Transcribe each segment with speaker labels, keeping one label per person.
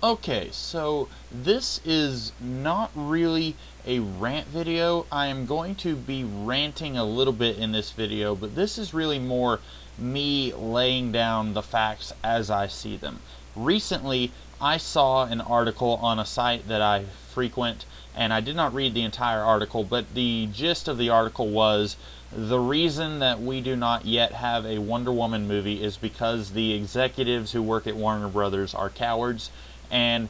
Speaker 1: Okay, so this is not really a rant video. I am going to be ranting a little bit in this video, but this is really more me laying down the facts as I see them. Recently, I saw an article on a site that I frequent, and I did not read the entire article, but the gist of the article was the reason that we do not yet have a Wonder Woman movie is because the executives who work at Warner Brothers are cowards. And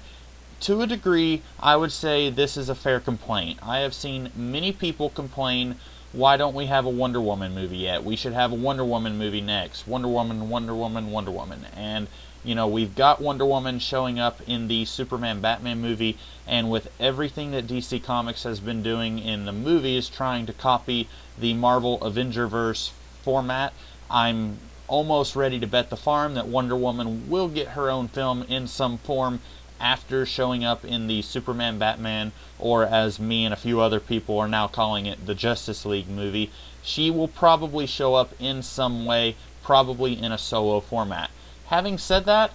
Speaker 1: to a degree, I would say this is a fair complaint. I have seen many people complain, why don't we have a Wonder Woman movie yet? We should have a Wonder Woman movie next. Wonder Woman, Wonder Woman, Wonder Woman. And, you know, we've got Wonder Woman showing up in the Superman Batman movie, and with everything that DC Comics has been doing in the movies, trying to copy the Marvel Avengerverse format, I'm almost ready to bet the farm that Wonder Woman will get her own film in some form after showing up in the Superman Batman, or as me and a few other people are now calling it, the Justice League movie. She will probably show up in some way, probably in a solo format. Having said that,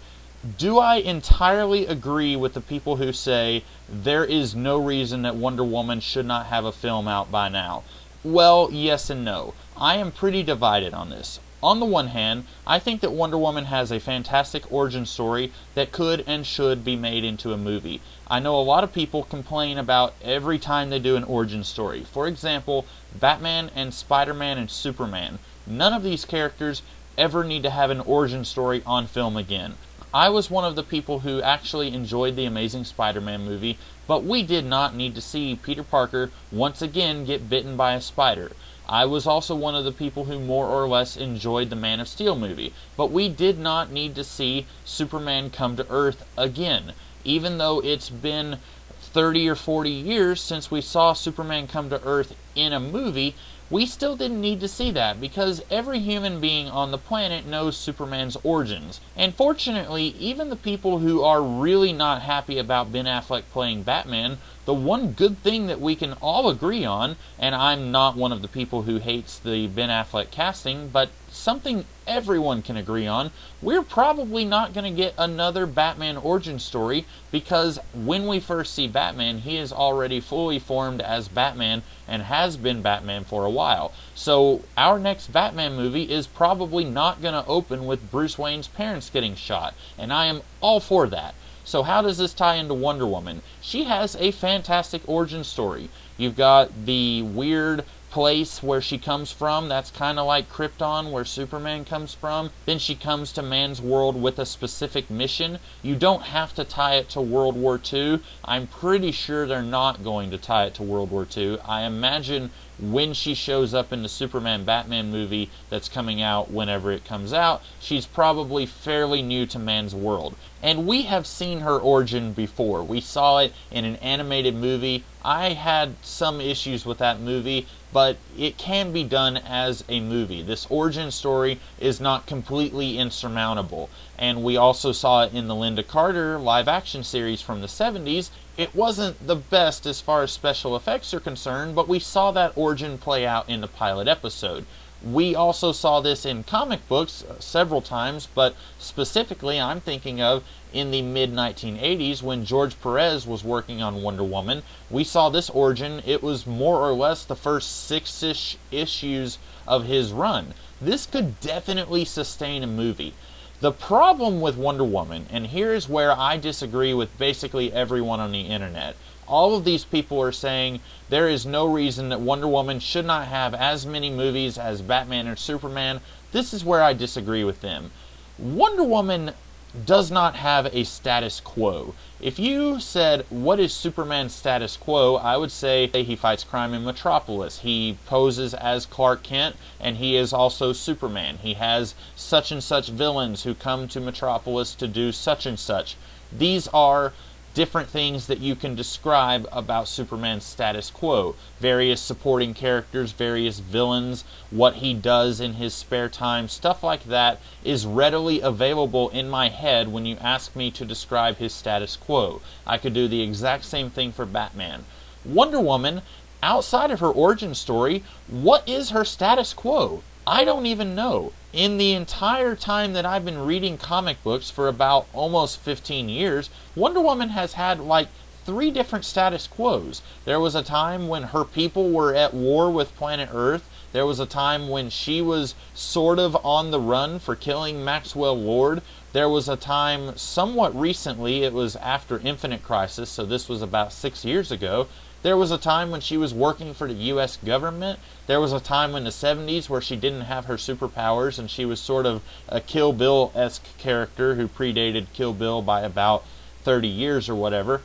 Speaker 1: do I entirely agree with the people who say there is no reason that Wonder Woman should not have a film out by now? Well, yes and no. I am pretty divided on this. On the one hand, I think that Wonder Woman has a fantastic origin story that could and should be made into a movie. I know a lot of people complain about every time they do an origin story. For example, Batman and Spider-Man and Superman. None of these characters ever need to have an origin story on film again. I was one of the people who actually enjoyed the Amazing Spider-Man movie, but we did not need to see Peter Parker once again get bitten by a spider. I was also one of the people who more or less enjoyed the Man of Steel movie, but we did not need to see Superman come to Earth again. Even though it's been 30 or 40 years since we saw Superman come to Earth in a movie, we still didn't need to see that because every human being on the planet knows Superman's origins. And fortunately, even the people who are really not happy about Ben Affleck playing Batman, the one good thing that we can all agree on, and I'm not one of the people who hates the Ben Affleck casting, but something everyone can agree on, we're probably not going to get another Batman origin story because when we first see Batman, he is already fully formed as Batman and has been Batman for a while. So our next Batman movie is probably not going to open with Bruce Wayne's parents getting shot, and I am all for that. So how does this tie into Wonder Woman? She has a fantastic origin story. You've got the weird place where she comes from, that's kind of like Krypton where Superman comes from. Then she comes to man's world with a specific mission. You don't have to tie it to World War II. I'm pretty sure they're not going to tie it to World War II. I imagine when she shows up in the Superman Batman movie that's coming out whenever it comes out, she's probably fairly new to man's world. And we have seen her origin before. We saw it in an animated movie. I had some issues with that movie, but it can be done as a movie. This origin story is not completely insurmountable. And we also saw it in the Lynda Carter live-action series from the 70s. It wasn't the best as far as special effects are concerned, but we saw that origin play out in the pilot episode. We also saw this in comic books several times, but specifically I'm thinking of in the mid-1980s when George Perez was working on Wonder Woman. We saw this origin. It was more or less the first 6-ish issues of his run. This could definitely sustain a movie. The problem with Wonder Woman, and here's where I disagree with basically everyone on the internet. All of these people are saying there is no reason that Wonder Woman should not have as many movies as Batman or Superman. This is where I disagree with them. Wonder Woman does not have a status quo. If you said, what is Superman's status quo, I would say he fights crime in Metropolis. He poses as Clark Kent, and he is also Superman. He has such and such villains who come to Metropolis to do such and such. These are different things that you can describe about Superman's status quo. Various supporting characters, various villains, what he does in his spare time, stuff like that is readily available in my head when you ask me to describe his status quo. I could do the exact same thing for Batman. Wonder Woman, outside of her origin story, what is her status quo? I don't even know. in the entire time that I've been reading comic books for about almost 15 years, Wonder Woman has had like 3 different status quos. There was a time when her people were at war with planet Earth. There was a time when she was sort of on the run for killing Maxwell Lord. There was a time somewhat recently, it was after Infinite Crisis, so this was about 6 years ago. There was a time when she was working for the U.S. government. There was a time in the 70s where she didn't have her superpowers and she was sort of a Kill Bill-esque character who predated Kill Bill by about 30 years or whatever.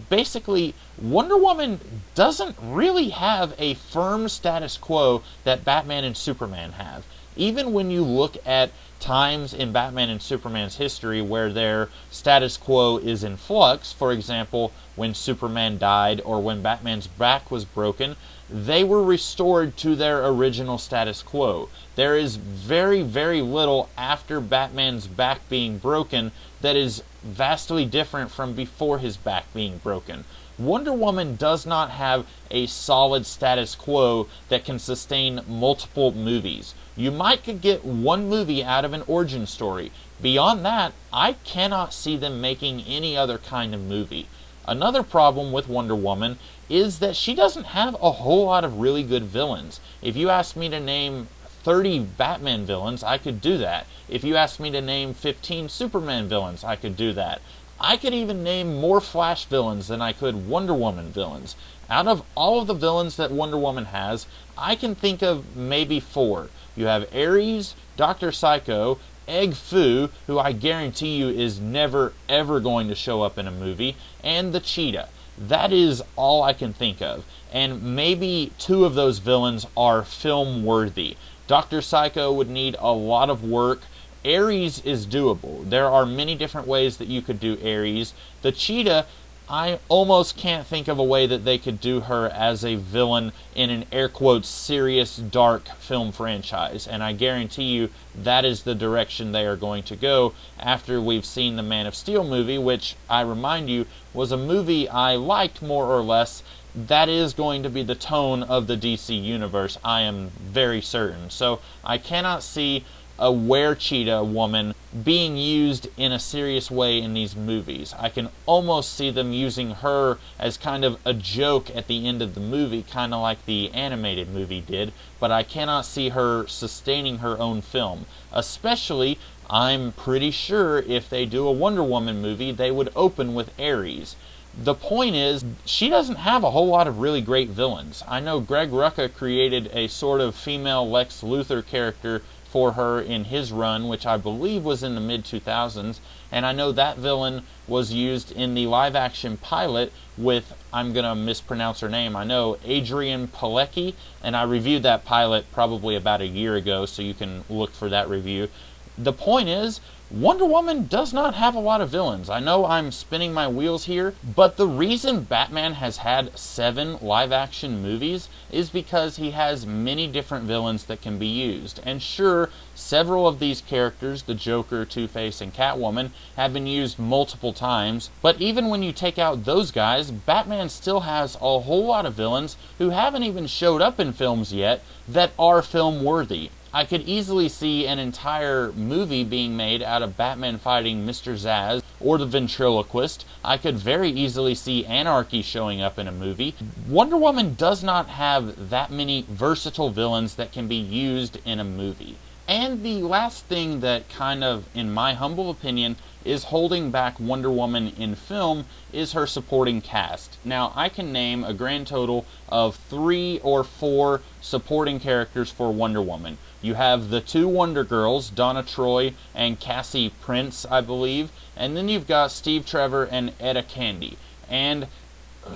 Speaker 1: Basically, Wonder Woman doesn't really have a firm status quo that Batman and Superman have. Even when you look at times in Batman and Superman's history where their status quo is in flux, for example, when Superman died or when Batman's back was broken, they were restored to their original status quo. There is very, very little after Batman's back being broken that is vastly different from before his back being broken. Wonder Woman does not have a solid status quo that can sustain multiple movies. You might could get one movie out of an origin story. Beyond that, I cannot see them making any other kind of movie. Another problem with Wonder Woman is that she doesn't have a whole lot of really good villains. If you asked me to name 30 Batman villains, I could do that. If you asked me to name 15 Superman villains, I could do that. I could even name more Flash villains than I could Wonder Woman villains. Out of all of the villains that Wonder Woman has, I can think of maybe 4. You have Ares, Dr. Psycho, Egg Fu, who I guarantee you is never ever going to show up in a movie, and the Cheetah. That is all I can think of. And maybe 2 of those villains are film worthy. Dr. Psycho would need a lot of work. Ares is doable. There are many different ways that you could do Ares. The Cheetah, I almost can't think of a way that they could do her as a villain in an air quotes serious dark film franchise, and I guarantee you that is the direction they are going to go after we've seen the Man of Steel movie, which I remind you was a movie I liked more or less. That is going to be the tone of the DC universe, I am very certain. So I cannot see a were-cheetah woman being used in a serious way in these movies. I can almost see them using her as kind of a joke at the end of the movie, kind of like the animated movie did, but I cannot see her sustaining her own film. Especially, I'm pretty sure if they do a Wonder Woman movie, they would open with Ares. The point is, she doesn't have a whole lot of really great villains. I know Greg Rucka created a sort of female Lex Luthor character for her in his run, which I believe was in the mid-2000s, and I know that villain was used in the live-action pilot with, I'm going to mispronounce her name, I know, Adrian Palicki, and I reviewed that pilot probably about a year ago, so you can look for that review. The point is, Wonder Woman does not have a lot of villains. I know I'm spinning my wheels here, but the reason Batman has had 7 live-action movies is because he has many different villains that can be used. And sure, several of these characters, the Joker, Two-Face, and Catwoman, have been used multiple times, but even when you take out those guys, Batman still has a whole lot of villains who haven't even showed up in films yet that are film-worthy. I could easily see an entire movie being made out of Batman fighting Mr. Zsasz or the Ventriloquist. I could very easily see Anarchy showing up in a movie. Wonder Woman does not have that many versatile villains that can be used in a movie. And the last thing that kind of, in my humble opinion, is holding back Wonder Woman in film is her supporting cast. Now, I can name a grand total of 3 or 4 supporting characters for Wonder Woman. You have the 2 Wonder Girls, Donna Troy and Cassie Prince, I believe, and then you've got Steve Trevor and Etta Candy. And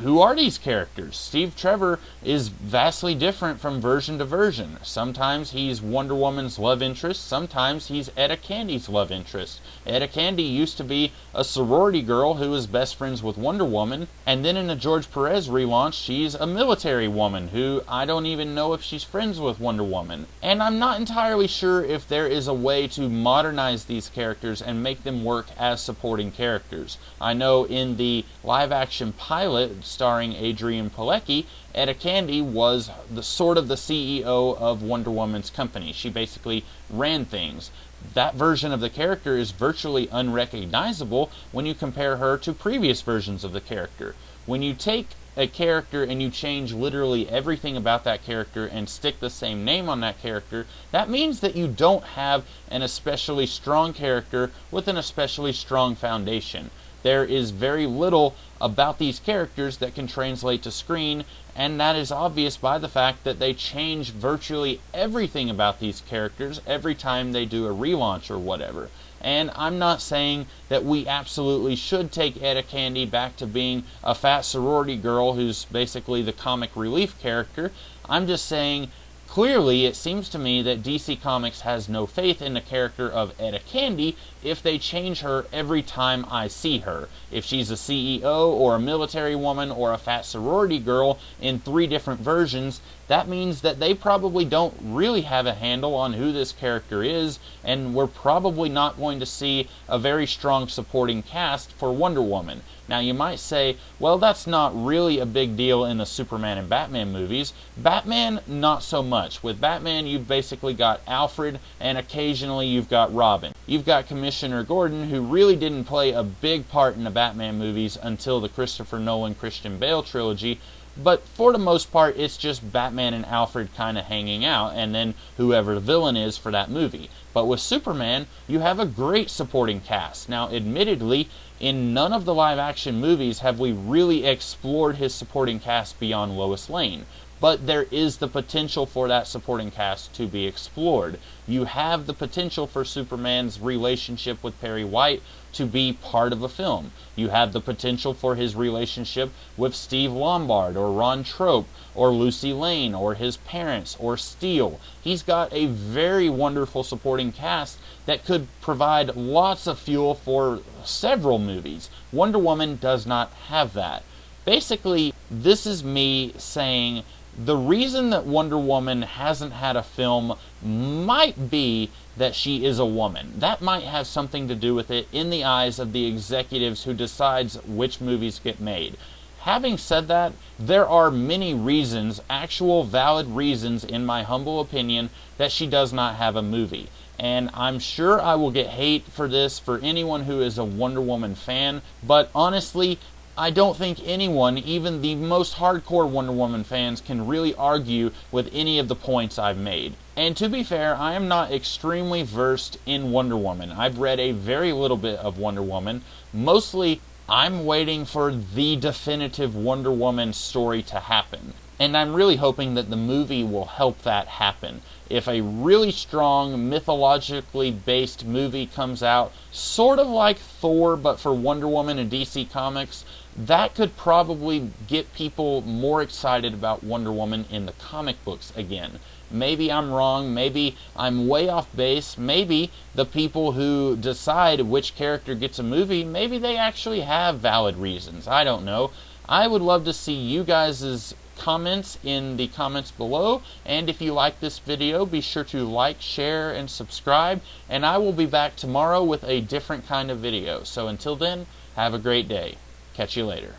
Speaker 1: who are these characters? Steve Trevor is vastly different from version to version. Sometimes he's Wonder Woman's love interest, sometimes he's Etta Candy's love interest. Etta Candy used to be a sorority girl who was best friends with Wonder Woman, and then in the George Perez relaunch, she's a military woman who I don't even know if she's friends with Wonder Woman. And I'm not entirely sure if there is a way to modernize these characters and make them work as supporting characters. I know in the live-action pilot, starring Adrian Palicki, Etta Candy was the CEO of Wonder Woman's company. She basically ran things. That version of the character is virtually unrecognizable when you compare her to previous versions of the character. When you take a character and you change literally everything about that character and stick the same name on that character, that means that you don't have an especially strong character with an especially strong foundation. There is very little about these characters that can translate to screen, and that is obvious by the fact that they change virtually everything about these characters every time they do a relaunch or whatever. And I'm not saying that we absolutely should take Etta Candy back to being a fat sorority girl who's basically the comic relief character. I'm just saying, clearly, it seems to me that DC Comics has no faith in the character of Etta Candy if they change her every time I see her. If she's a CEO or a military woman or a fat sorority girl in 3 different versions, that means that they probably don't really have a handle on who this character is, and we're probably not going to see a very strong supporting cast for Wonder Woman. Now you might say, well, that's not really a big deal in the Superman and Batman movies. Batman, not so much. With Batman, you've basically got Alfred, and occasionally you've got Robin. You've got Commissioner Gordon, who really didn't play a big part in the Batman movies until the Christopher Nolan, Christian Bale trilogy, but for the most part, it's just Batman and Alfred kind of hanging out, and then whoever the villain is for that movie. But with Superman, you have a great supporting cast. Now, admittedly, in none of the live-action movies have we really explored his supporting cast beyond Lois Lane. But there is the potential for that supporting cast to be explored. You have the potential for Superman's relationship with Perry White to be part of a film. You have the potential for his relationship with Steve Lombard or Ron Trope or Lucy Lane or his parents or Steel. He's got a very wonderful supporting cast that could provide lots of fuel for several movies. Wonder Woman does not have that. Basically, this is me saying the reason that Wonder Woman hasn't had a film might be that she is a woman. That might have something to do with it in the eyes of the executives who decides which movies get made. Having said that, there are many reasons, actual valid reasons in my humble opinion, that she does not have a movie. And I'm sure I will get hate for this for anyone who is a Wonder Woman fan, but honestly, I don't think anyone, even the most hardcore Wonder Woman fans, can really argue with any of the points I've made. And to be fair, I am not extremely versed in Wonder Woman. I've read a very little bit of Wonder Woman. Mostly, I'm waiting for the definitive Wonder Woman story to happen. And I'm really hoping that the movie will help that happen. If a really strong, mythologically based movie comes out, sort of like Thor, but for Wonder Woman and DC Comics, that could probably get people more excited about Wonder Woman in the comic books again. Maybe I'm wrong, maybe I'm way off base, maybe the people who decide which character gets a movie, maybe they actually have valid reasons. I don't know. I would love to see you guys' comments in the comments below, and if you like this video, be sure to like, share, and subscribe, and I will be back tomorrow with a different kind of video. So until then, have a great day. Catch you later.